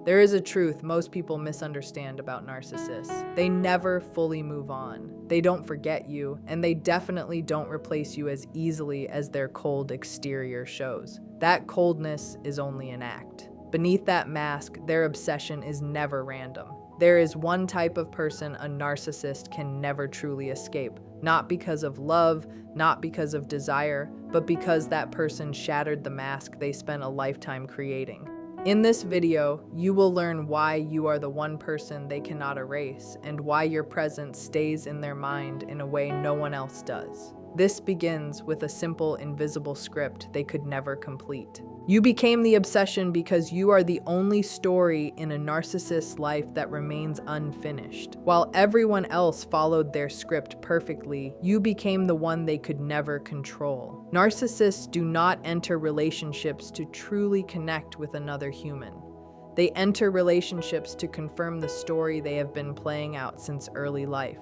There is a truth most people misunderstand about narcissists. They never fully move on. They don't forget you, and they definitely don't replace you as easily as their cold exterior shows. That coldness is only an act. Beneath that mask, their obsession is never random. There is one type of person a narcissist can never truly escape, not because of love, not because of desire, but because that person shattered the mask they spent a lifetime creating. In this video, you will learn why you are the one person they cannot erase and why your presence stays in their mind in a way no one else does. This begins with a simple, invisible script they could never complete. You became the obsession because you are the only story in a narcissist's life that remains unfinished. While everyone else followed their script perfectly, you became the one they could never control. Narcissists do not enter relationships to truly connect with another human. They enter relationships to confirm the story they have been playing out since early life.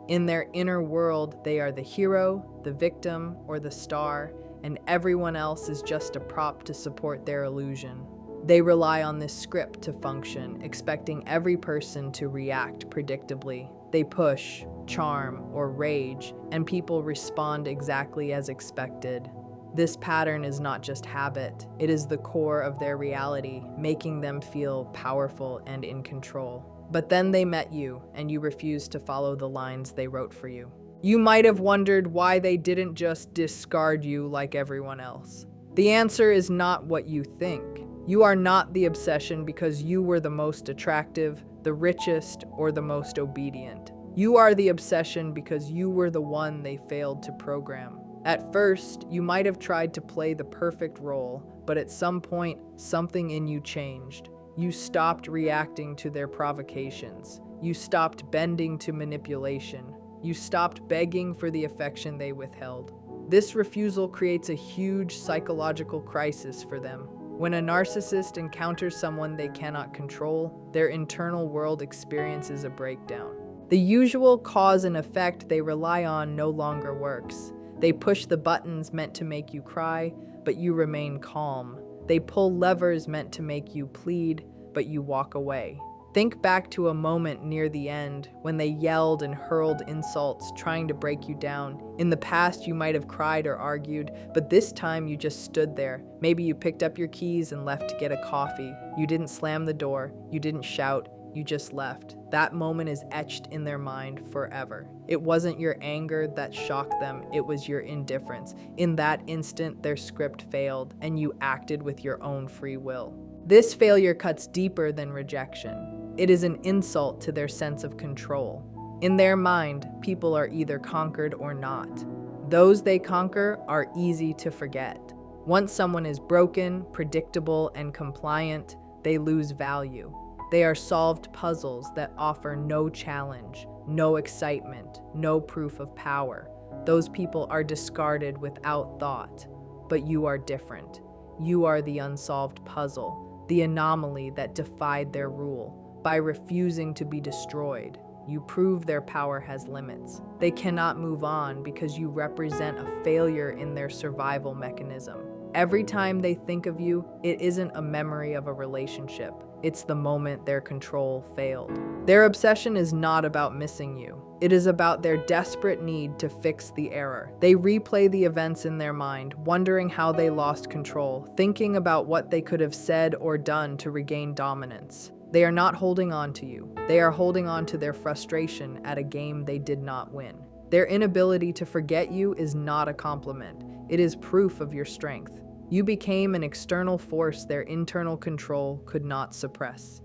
In their inner world, they are the hero, the victim, or the star, and everyone else is just a prop to support their illusion. They rely on this script to function, expecting every person to react predictably. They push, charm, or rage, and people respond exactly as expected. This pattern is not just habit, it is the core of their reality, making them feel powerful and in control. But then they met you, and you refused to follow the lines they wrote for you. You might have wondered why they didn't just discard you like everyone else. The answer is not what you think. You are not the obsession because you were the most attractive, the richest, or the most obedient. You are the obsession because you were the one they failed to program. At first, you might have tried to play the perfect role, but at some point, something in you changed. You stopped reacting to their provocations. You stopped bending to manipulation. You stopped begging for the affection they withheld. This refusal creates a huge psychological crisis for them. When a narcissist encounters someone they cannot control, their internal world experiences a breakdown. The usual cause and effect they rely on no longer works. They push the buttons meant to make you cry, but you remain calm. They pull levers meant to make you plead, but you walk away. Think back to a moment near the end when they yelled and hurled insults, trying to break you down. In the past, you might have cried or argued, but this time you just stood there. Maybe you picked up your keys and left to get a coffee. You didn't slam the door. You didn't shout. You just left. That moment is etched in their mind forever. It wasn't your anger that shocked them, it was your indifference. In that instant, their script failed, and you acted with your own free will. This failure cuts deeper than rejection. It is an insult to their sense of control. In their mind, people are either conquered or not. Those they conquer are easy to forget. Once someone is broken, predictable, and compliant, they lose value. They are solved puzzles that offer no challenge, no excitement, no proof of power. Those people are discarded without thought. But you are different. You are the unsolved puzzle, the anomaly that defied their rule. By refusing to be destroyed, you prove their power has limits. They cannot move on because you represent a failure in their survival mechanism. Every time they think of you, it isn't a memory of a relationship. It's the moment their control failed. Their obsession is not about missing you. It is about their desperate need to fix the error. They replay the events in their mind, wondering how they lost control, thinking about what they could have said or done to regain dominance. They are not holding on to you. They are holding on to their frustration at a game they did not win. Their inability to forget you is not a compliment. It is proof of your strength. You became an external force their internal control could not suppress.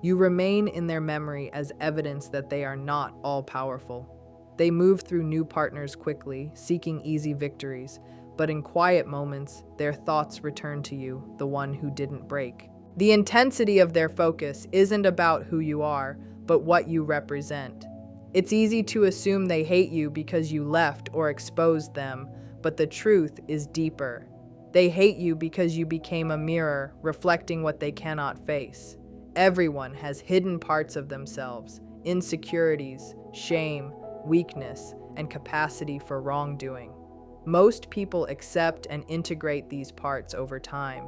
You remain in their memory as evidence that they are not all-powerful. They move through new partners quickly, seeking easy victories, but in quiet moments, their thoughts return to you, the one who didn't break. The intensity of their focus isn't about who you are, but what you represent. It's easy to assume they hate you because you left or exposed them, but the truth is deeper. They hate you because you became a mirror, reflecting what they cannot face. Everyone has hidden parts of themselves, insecurities, shame, weakness, and capacity for wrongdoing. Most people accept and integrate these parts over time.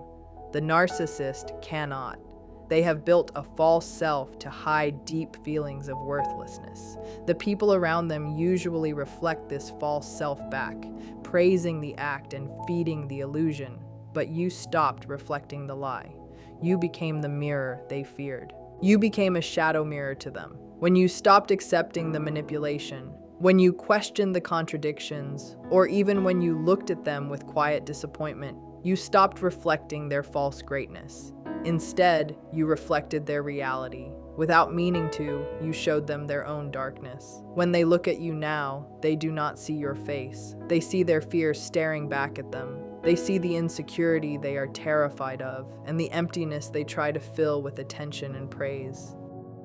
The narcissist cannot. They have built a false self to hide deep feelings of worthlessness. The people around them usually reflect this false self back, praising the act and feeding the illusion. But you stopped reflecting the lie. You became the mirror they feared. You became a shadow mirror to them. When you stopped accepting the manipulation, when you questioned the contradictions, or even when you looked at them with quiet disappointment, you stopped reflecting their false greatness. Instead, you reflected their reality. Without meaning to, you showed them their own darkness. When they look at you now, they do not see your face. They see their fear staring back at them. They see the insecurity they are terrified of, and the emptiness they try to fill with attention and praise.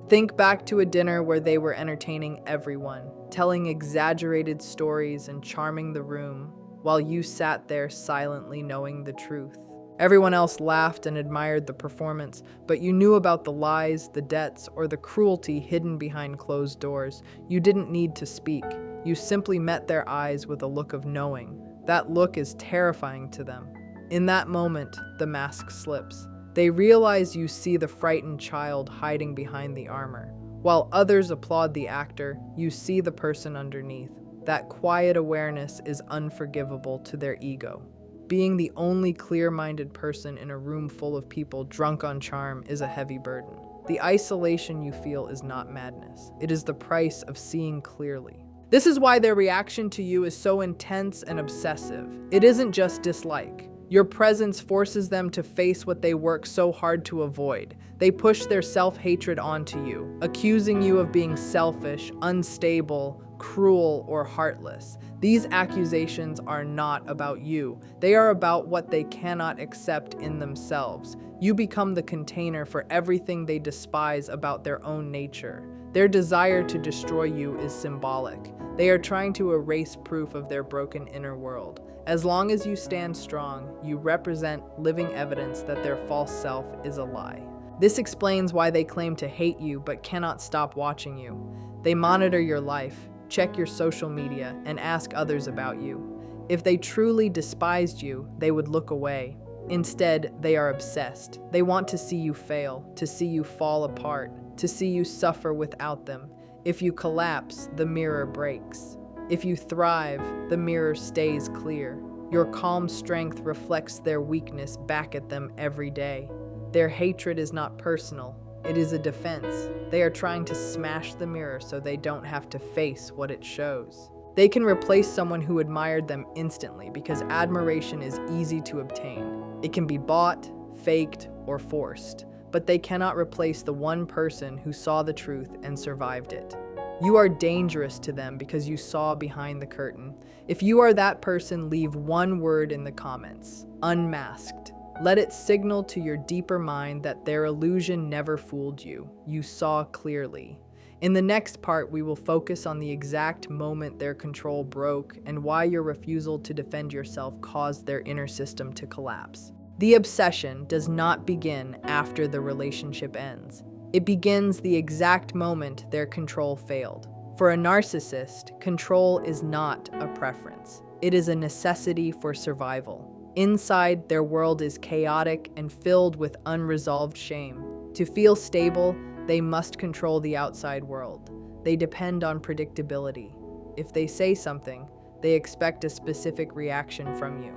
Think back to a dinner where they were entertaining everyone, telling exaggerated stories and charming the room, while you sat there silently knowing the truth. Everyone else laughed and admired the performance, but you knew about the lies, the debts, or the cruelty hidden behind closed doors. You didn't need to speak. You simply met their eyes with a look of knowing. That look is terrifying to them. In that moment, the mask slips. They realize you see the frightened child hiding behind the armor. While others applaud the actor, you see the person underneath. That quiet awareness is unforgivable to their ego. Being the only clear-minded person in a room full of people drunk on charm is a heavy burden. The isolation you feel is not madness. It is the price of seeing clearly. This is why their reaction to you is so intense and obsessive. It isn't just dislike. Your presence forces them to face what they work so hard to avoid. They push their self-hatred onto you, accusing you of being selfish, unstable, cruel, or heartless. These accusations are not about you. They are about what they cannot accept in themselves. You become the container for everything they despise about their own nature. Their desire to destroy you is symbolic. They are trying to erase proof of their broken inner world. As long as you stand strong, you represent living evidence that their false self is a lie. This explains why they claim to hate you but cannot stop watching you. They monitor your life, check your social media, and ask others about you. If they truly despised you, they would look away. Instead, they are obsessed. They want to see you fail, to see you fall apart, to see you suffer without them. If you collapse, the mirror breaks. If you thrive, the mirror stays clear. Your calm strength reflects their weakness back at them every day. Their hatred is not personal. It is a defense. They are trying to smash the mirror so they don't have to face what it shows. They can replace someone who admired them instantly because admiration is easy to obtain. It can be bought, faked, or forced, but they cannot replace the one person who saw the truth and survived it. You are dangerous to them because you saw behind the curtain. If you are that person, leave one word in the comments: unmasked. Let it signal to your deeper mind that their illusion never fooled you. You saw clearly. In the next part, we will focus on the exact moment their control broke and why your refusal to defend yourself caused their inner system to collapse. The obsession does not begin after the relationship ends. It begins the exact moment their control failed. For a narcissist, control is not a preference. It is a necessity for survival. Inside, their world is chaotic and filled with unresolved shame. To feel stable, they must control the outside world. They depend on predictability. If they say something, they expect a specific reaction from you.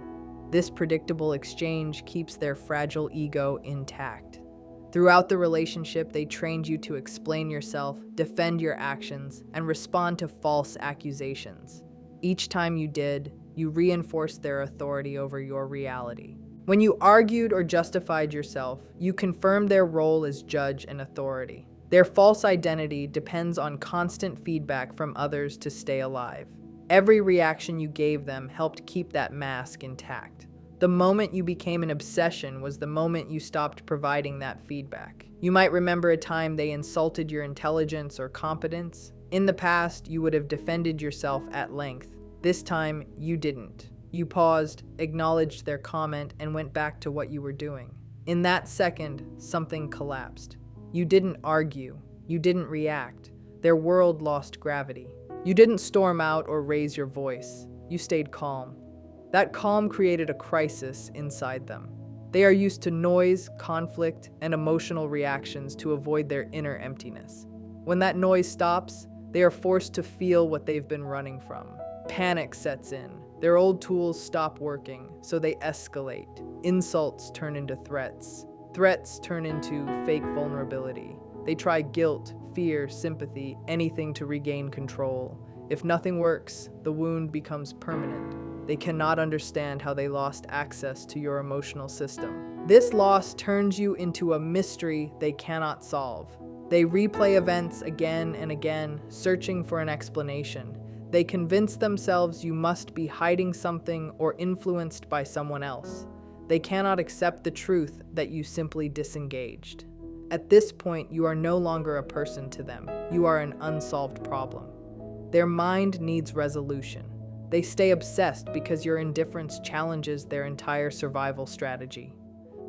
This predictable exchange keeps their fragile ego intact. Throughout the relationship, they trained you to explain yourself, defend your actions, and respond to false accusations. Each time you did, you reinforced their authority over your reality. When you argued or justified yourself, you confirmed their role as judge and authority. Their false identity depends on constant feedback from others to stay alive. Every reaction you gave them helped keep that mask intact. The moment you became an obsession was the moment you stopped providing that feedback. You might remember a time they insulted your intelligence or competence. In the past, you would have defended yourself at length. This time, you didn't. You paused, acknowledged their comment, and went back to what you were doing. In that second, something collapsed. You didn't argue. You didn't react. Their world lost gravity. You didn't storm out or raise your voice. You stayed calm. That calm created a crisis inside them. They are used to noise, conflict, and emotional reactions to avoid their inner emptiness. When that noise stops, they are forced to feel what they've been running from. Panic sets in. Their old tools stop working, so they escalate. Insults turn into threats. Threats turn into fake vulnerability. They try guilt, fear, sympathy, anything to regain control. If nothing works, the wound becomes permanent. They cannot understand how they lost access to your emotional system. This loss turns you into a mystery they cannot solve. They replay events again and again, searching for an explanation. They convince themselves you must be hiding something or influenced by someone else. They cannot accept the truth that you simply disengaged. At this point, you are no longer a person to them. You are an unsolved problem. Their mind needs resolution. They stay obsessed because your indifference challenges their entire survival strategy.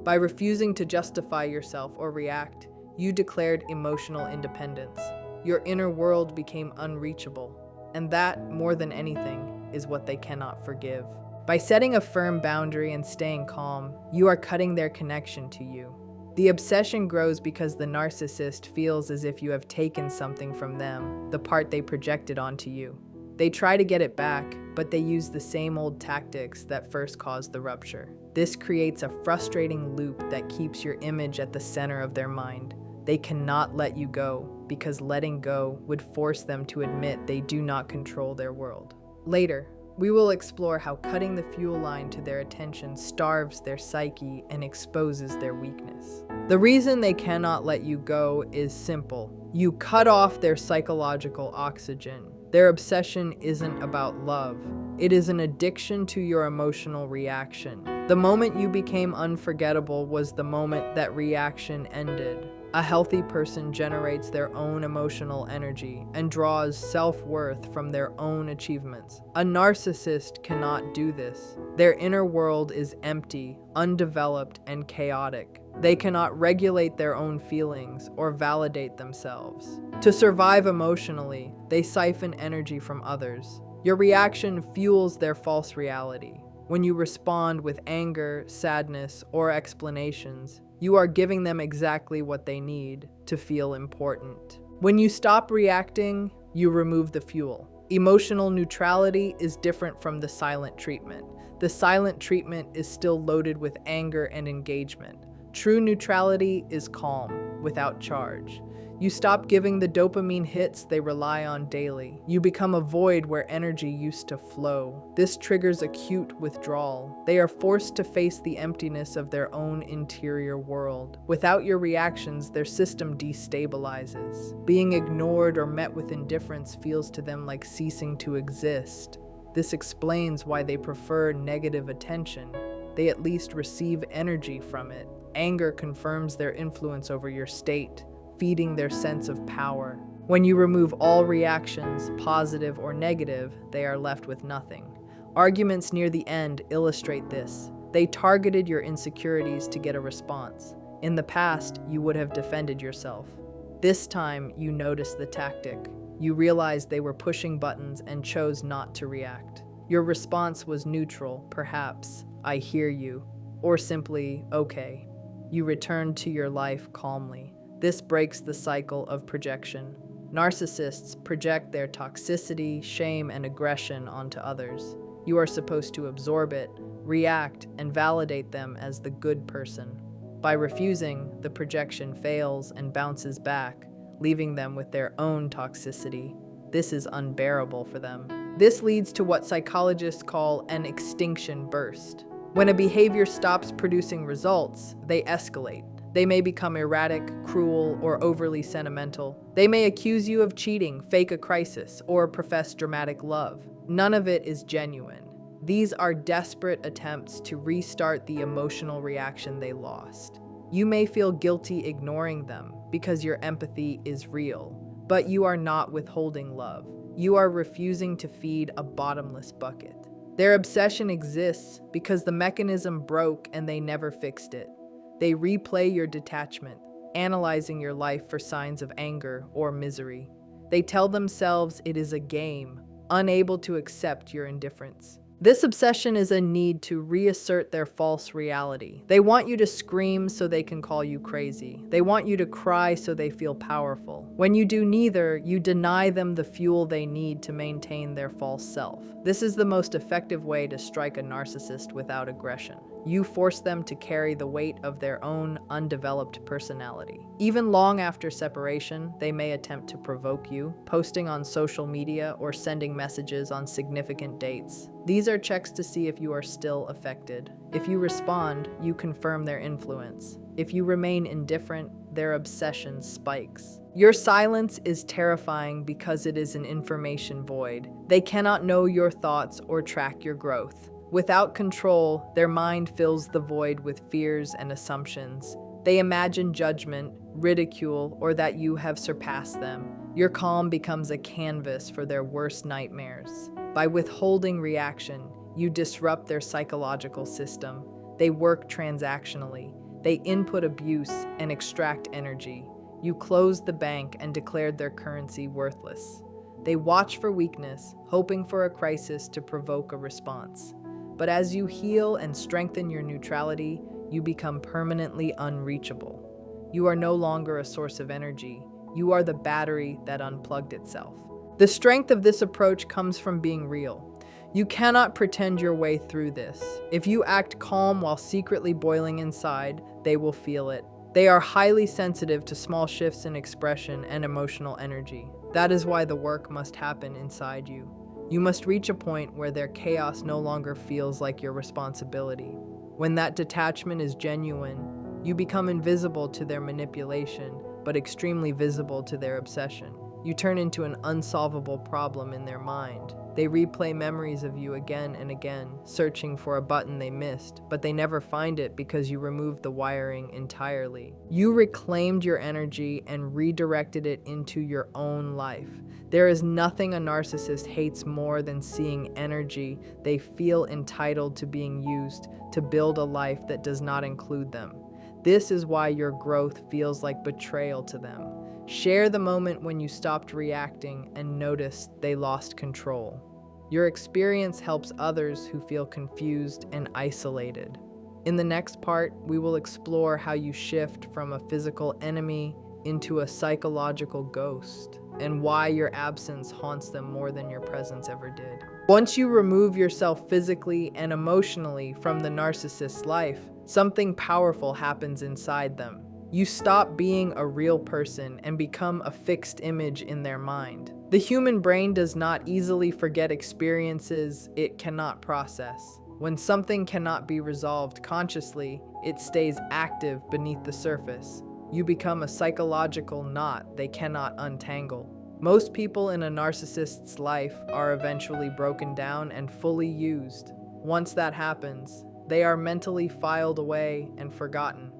By refusing to justify yourself or react, you declared emotional independence. Your inner world became unreachable. And that, more than anything, is what they cannot forgive. By setting a firm boundary and staying calm, you are cutting their connection to you. The obsession grows because the narcissist feels as if you have taken something from them, the part they projected onto you. They try to get it back, but they use the same old tactics that first caused the rupture. This creates a frustrating loop that keeps your image at the center of their mind. They cannot let you go, because letting go would force them to admit they do not control their world. Later, we will explore how cutting the fuel line to their attention starves their psyche and exposes their weakness. The reason they cannot let you go is simple. You cut off their psychological oxygen. Their obsession isn't about love. It is an addiction to your emotional reaction. The moment you became unforgettable was the moment that reaction ended. A healthy person generates their own emotional energy and draws self-worth from their own achievements. A narcissist cannot do this. Their inner world is empty, undeveloped, and chaotic. They cannot regulate their own feelings or validate themselves. To survive emotionally, they siphon energy from others. Your reaction fuels their false reality. When you respond with anger, sadness, or explanations, you are giving them exactly what they need to feel important. When you stop reacting, you remove the fuel. Emotional neutrality is different from the silent treatment. The silent treatment is still loaded with anger and engagement. True neutrality is calm, without charge. You stop giving the dopamine hits they rely on daily. You become a void where energy used to flow. This triggers acute withdrawal. They are forced to face the emptiness of their own interior world. Without your reactions, their system destabilizes. Being ignored or met with indifference feels to them like ceasing to exist. This explains why they prefer negative attention. They at least receive energy from it. Anger confirms their influence over your state, feeding their sense of power. When you remove all reactions, positive or negative, they are left with nothing. Arguments near the end illustrate this. They targeted your insecurities to get a response. In the past, you would have defended yourself. This time, you noticed the tactic. You realized they were pushing buttons and chose not to react. Your response was neutral, perhaps, "I hear you," or simply, "Okay." You returned to your life calmly. This breaks the cycle of projection. Narcissists project their toxicity, shame, and aggression onto others. You are supposed to absorb it, react, and validate them as the good person. By refusing, the projection fails and bounces back, leaving them with their own toxicity. This is unbearable for them. This leads to what psychologists call an extinction burst. When a behavior stops producing results, they escalate. They may become erratic, cruel, or overly sentimental. They may accuse you of cheating, fake a crisis, or profess dramatic love. None of it is genuine. These are desperate attempts to restart the emotional reaction they lost. You may feel guilty ignoring them because your empathy is real, but you are not withholding love. You are refusing to feed a bottomless bucket. Their obsession exists because the mechanism broke and they never fixed it. They replay your detachment, analyzing your life for signs of anger or misery. They tell themselves it is a game, unable to accept your indifference. This obsession is a need to reassert their false reality. They want you to scream so they can call you crazy. They want you to cry so they feel powerful. When you do neither, you deny them the fuel they need to maintain their false self. This is the most effective way to strike a narcissist without aggression. You force them to carry the weight of their own undeveloped personality. Even long after separation, they may attempt to provoke you, posting on social media or sending messages on significant dates. These are checks to see if you are still affected. If you respond, you confirm their influence. If you remain indifferent, their obsession spikes. Your silence is terrifying because it is an information void. They cannot know your thoughts or track your growth. Without control, their mind fills the void with fears and assumptions. They imagine judgment, ridicule, or that you have surpassed them. Your calm becomes a canvas for their worst nightmares. By withholding reaction, you disrupt their psychological system. They work transactionally. They input abuse and extract energy. You close the bank and declared their currency worthless. They watch for weakness, hoping for a crisis to provoke a response. But as you heal and strengthen your neutrality, you become permanently unreachable. You are no longer a source of energy. You are the battery that unplugged itself. The strength of this approach comes from being real. You cannot pretend your way through this. If you act calm while secretly boiling inside, they will feel it. They are highly sensitive to small shifts in expression and emotional energy. That is why the work must happen inside you. You must reach a point where their chaos no longer feels like your responsibility. When that detachment is genuine, you become invisible to their manipulation, but extremely visible to their obsession. You turn into an unsolvable problem in their mind. They replay memories of you again and again, searching for a button they missed, but they never find it because you removed the wiring entirely. You reclaimed your energy and redirected it into your own life. There is nothing a narcissist hates more than seeing energy they feel entitled to being used to build a life that does not include them. This is why your growth feels like betrayal to them. Share the moment when you stopped reacting and noticed they lost control. Your experience helps others who feel confused and isolated. In the next part, we will explore how you shift from a physical enemy into a psychological ghost, and why your absence haunts them more than your presence ever did. Once you remove yourself physically and emotionally from the narcissist's life, something powerful happens inside them. You stop being a real person and become a fixed image in their mind. The human brain does not easily forget experiences it cannot process. When something cannot be resolved consciously, it stays active beneath the surface. You become a psychological knot they cannot untangle. Most people in a narcissist's life are eventually broken down and fully used. Once that happens, they are mentally filed away and forgotten.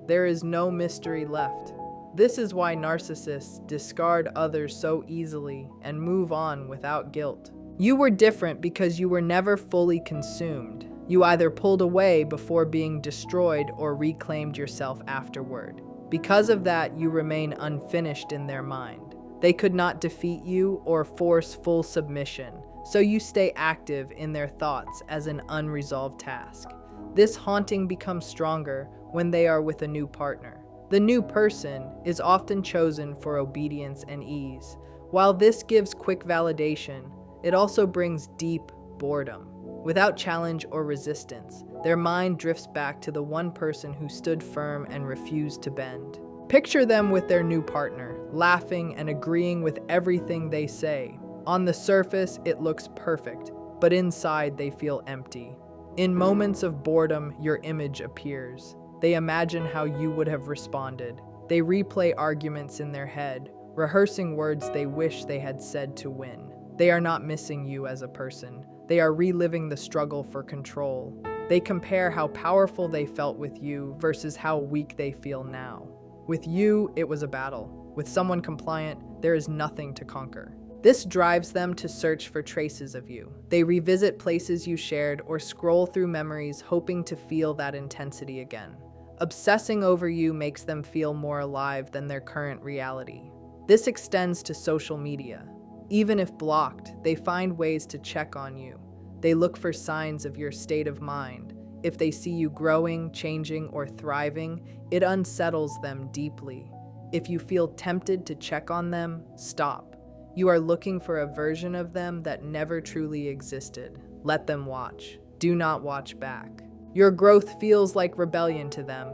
There is no mystery left. This is why narcissists discard others so easily and move on without guilt. You were different because you were never fully consumed. You either pulled away before being destroyed or reclaimed yourself afterward. Because of that, you remain unfinished in their mind. They could not defeat you or force full submission, so you stay active in their thoughts as an unresolved task. This haunting becomes stronger when they are with a new partner. The new person is often chosen for obedience and ease. While this gives quick validation, it also brings deep boredom. Without challenge or resistance, their mind drifts back to the one person who stood firm and refused to bend. Picture them with their new partner, laughing and agreeing with everything they say. On the surface, it looks perfect, but inside they feel empty. In moments of boredom, your image appears. They imagine how you would have responded. They replay arguments in their head, rehearsing words they wish they had said to win. They are not missing you as a person. They are reliving the struggle for control. They compare how powerful they felt with you versus how weak they feel now. With you, it was a battle. With someone compliant, there is nothing to conquer. This drives them to search for traces of you. They revisit places you shared or scroll through memories hoping to feel that intensity again. Obsessing over you makes them feel more alive than their current reality. This extends to social media. Even if blocked, they find ways to check on you. They look for signs of your state of mind. If they see you growing, changing, or thriving, it unsettles them deeply. If you feel tempted to check on them, stop. You are looking for a version of them that never truly existed. Let them watch. Do not watch back. Your growth feels like rebellion to them.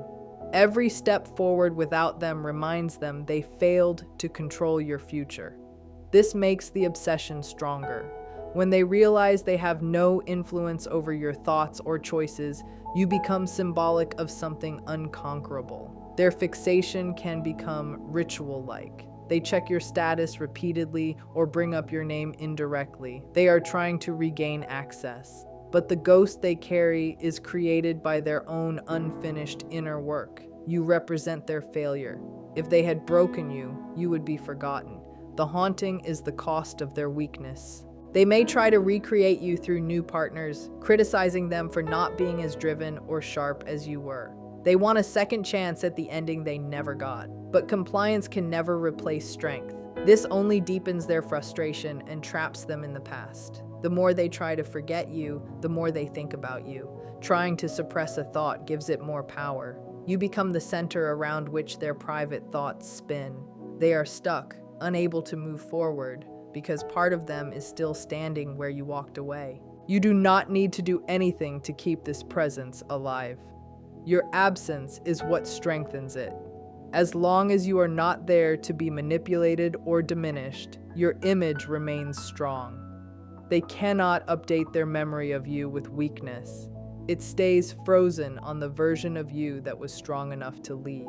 Every step forward without them reminds them they failed to control your future. This makes the obsession stronger. When they realize they have no influence over your thoughts or choices, you become symbolic of something unconquerable. Their fixation can become ritual-like. They check your status repeatedly or bring up your name indirectly. They are trying to regain access. But the ghost they carry is created by their own unfinished inner work. You represent their failure. If they had broken you, you would be forgotten. The haunting is the cost of their weakness. They may try to recreate you through new partners, criticizing them for not being as driven or sharp as you were. They want a second chance at the ending they never got. But compliance can never replace strength. This only deepens their frustration and traps them in the past. The more they try to forget you, the more they think about you. Trying to suppress a thought gives it more power. You become the center around which their private thoughts spin. They are stuck, unable to move forward, because part of them is still standing where you walked away. You do not need to do anything to keep this presence alive. Your absence is what strengthens it. As long as you are not there to be manipulated or diminished, your image remains strong. They cannot update their memory of you with weakness. It stays frozen on the version of you that was strong enough to leave.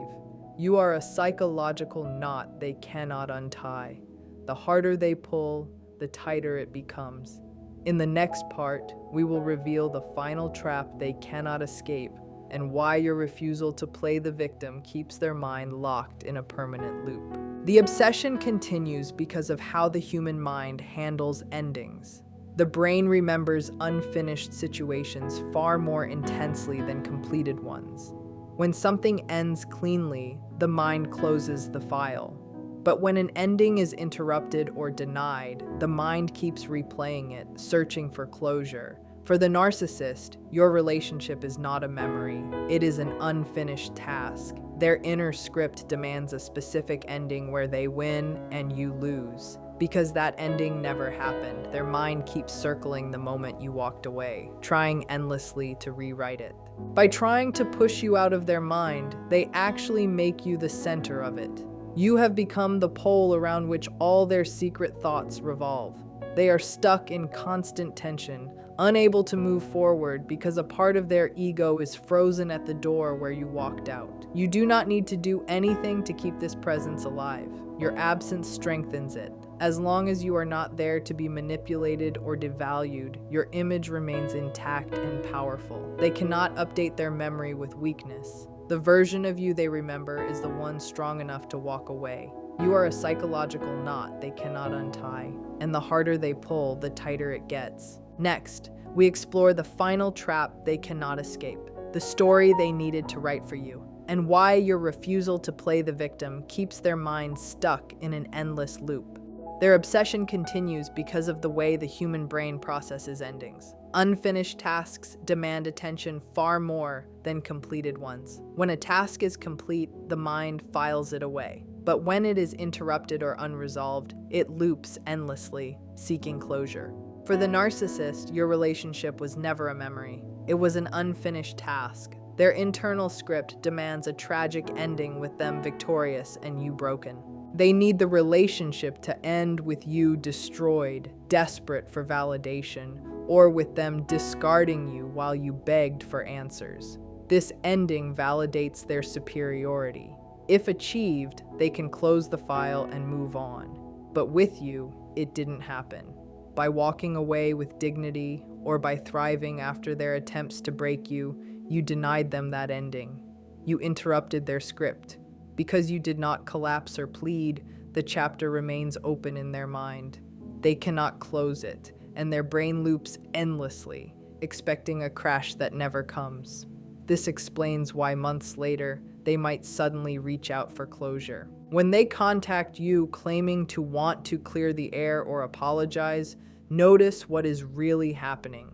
You are a psychological knot they cannot untie. The harder they pull, the tighter it becomes. In the next part, we will reveal the final trap they cannot escape and why your refusal to play the victim keeps their mind locked in a permanent loop. The obsession continues because of how the human mind handles endings. The brain remembers unfinished situations far more intensely than completed ones. When something ends cleanly, the mind closes the file. But when an ending is interrupted or denied, the mind keeps replaying it, searching for closure. For the narcissist, your relationship is not a memory, it is an unfinished task. Their inner script demands a specific ending where they win and you lose. Because that ending never happened, their mind keeps circling the moment you walked away, trying endlessly to rewrite it. By trying to push you out of their mind, they actually make you the center of it. You have become the pole around which all their secret thoughts revolve. They are stuck in constant tension, unable to move forward because a part of their ego is frozen at the door where you walked out. You do not need to do anything to keep this presence alive. Your absence strengthens it. As long as you are not there to be manipulated or devalued, your image remains intact and powerful. They cannot update their memory with weakness. The version of you they remember is the one strong enough to walk away. You are a psychological knot they cannot untie, and the harder they pull, the tighter it gets. Next, we explore the final trap they cannot escape, the story they needed to write for you, and why your refusal to play the victim keeps their mind stuck in an endless loop. Their obsession continues because of the way the human brain processes endings. Unfinished tasks demand attention far more than completed ones. When a task is complete, the mind files it away. But when it is interrupted or unresolved, it loops endlessly, seeking closure. For the narcissist, your relationship was never a memory. It was an unfinished task. Their internal script demands a tragic ending with them victorious and you broken. They need the relationship to end with you destroyed, desperate for validation, or with them discarding you while you begged for answers. This ending validates their superiority. If achieved, they can close the file and move on. But with you, it didn't happen. By walking away with dignity or by thriving after their attempts to break you, you denied them that ending. You interrupted their script. Because you did not collapse or plead, the chapter remains open in their mind. They cannot close it, and their brain loops endlessly, expecting a crash that never comes. This explains why months later, they might suddenly reach out for closure. When they contact you claiming to want to clear the air or apologize, notice what is really happening.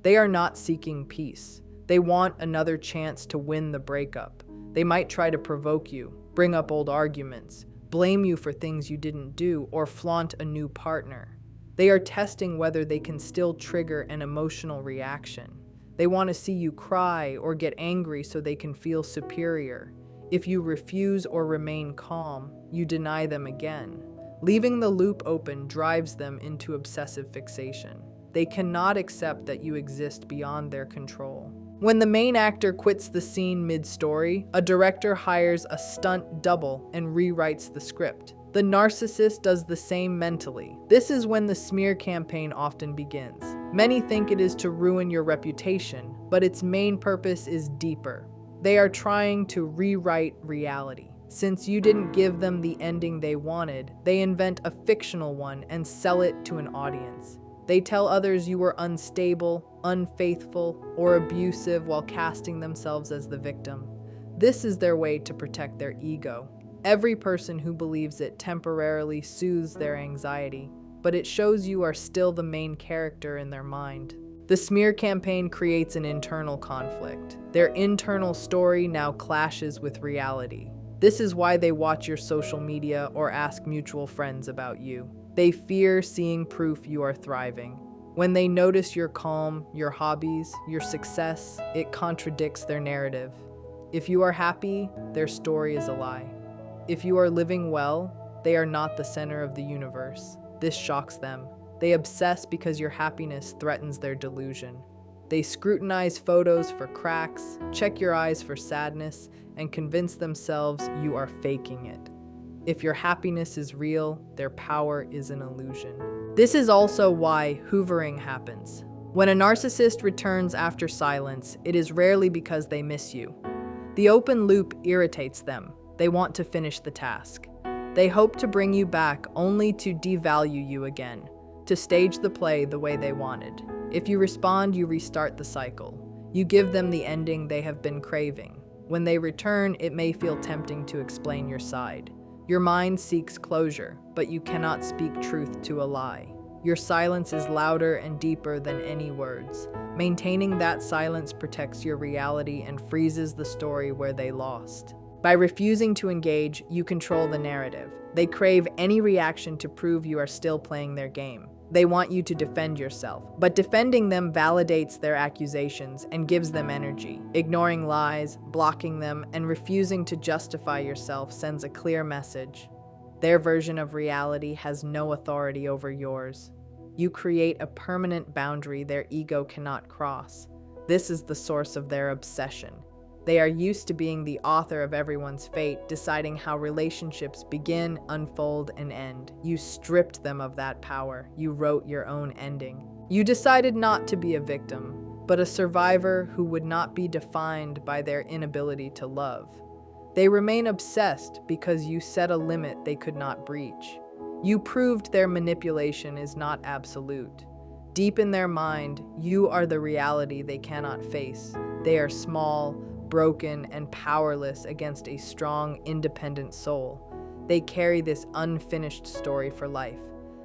They are not seeking peace. They want another chance to win the breakup. They might try to provoke you, bring up old arguments, blame you for things you didn't do, or flaunt a new partner. They are testing whether they can still trigger an emotional reaction. They want to see you cry or get angry so they can feel superior. If you refuse or remain calm, you deny them again. Leaving the loop open drives them into obsessive fixation. They cannot accept that you exist beyond their control. When the main actor quits the scene mid-story, a director hires a stunt double and rewrites the script. The narcissist does the same mentally. This is when the smear campaign often begins. Many think it is to ruin your reputation, but its main purpose is deeper. They are trying to rewrite reality. Since you didn't give them the ending they wanted, they invent a fictional one and sell it to an audience. They tell others you were unstable, unfaithful, or abusive while casting themselves as the victim. This is their way to protect their ego. Every person who believes it temporarily soothes their anxiety, but it shows you are still the main character in their mind. The smear campaign creates an internal conflict. Their internal story now clashes with reality. This is why they watch your social media or ask mutual friends about you. They fear seeing proof you are thriving. When they notice your calm, your hobbies, your success, it contradicts their narrative. If you are happy, their story is a lie. If you are living well, they are not the center of the universe. This shocks them. They obsess because your happiness threatens their delusion. They scrutinize photos for cracks, check your eyes for sadness, and convince themselves you are faking it. If your happiness is real, their power is an illusion. This is also why hoovering happens. When a narcissist returns after silence, it is rarely because they miss you. The open loop irritates them. They want to finish the task. They hope to bring you back only to devalue you again, to stage the play the way they wanted. If you respond, you restart the cycle. You give them the ending they have been craving. When they return, it may feel tempting to explain your side. Your mind seeks closure, but you cannot speak truth to a lie. Your silence is louder and deeper than any words. Maintaining that silence protects your reality and freezes the story where they lost. By refusing to engage, you control the narrative. They crave any reaction to prove you are still playing their game. They want you to defend yourself, but defending them validates their accusations and gives them energy. Ignoring lies, blocking them, and refusing to justify yourself sends a clear message. Their version of reality has no authority over yours. You create a permanent boundary their ego cannot cross. This is the source of their obsession. They are used to being the author of everyone's fate, deciding how relationships begin, unfold, and end. You stripped them of that power. You wrote your own ending. You decided not to be a victim, but a survivor who would not be defined by their inability to love. They remain obsessed because you set a limit they could not breach. You proved their manipulation is not absolute. Deep in their mind, you are the reality they cannot face. They are small, broken, and powerless against a strong, independent soul. They carry this unfinished story for life.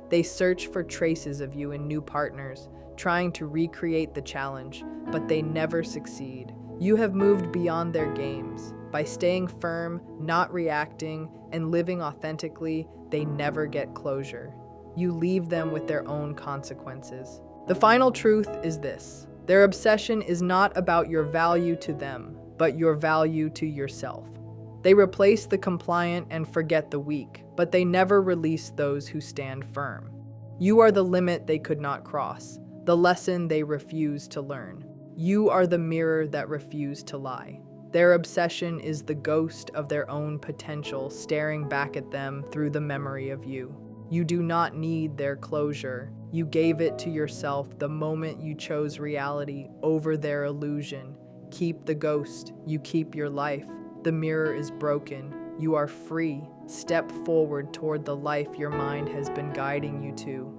They search for traces of you in new partners, trying to recreate the challenge, but they never succeed. You have moved beyond their games. By staying firm, not reacting, and living authentically, they never get closure. You leave them with their own consequences. The final truth is this: their obsession is not about your value to them, but your value to yourself. They replace the compliant and forget the weak, but they never release those who stand firm. You are the limit they could not cross, the lesson they refuse to learn. You are the mirror that refused to lie. Their obsession is the ghost of their own potential staring back at them through the memory of you. You do not need their closure. You gave it to yourself the moment you chose reality over their illusion. Keep the ghost. You keep your life. The mirror is broken. You are free. Step forward toward the life your mind has been guiding you to.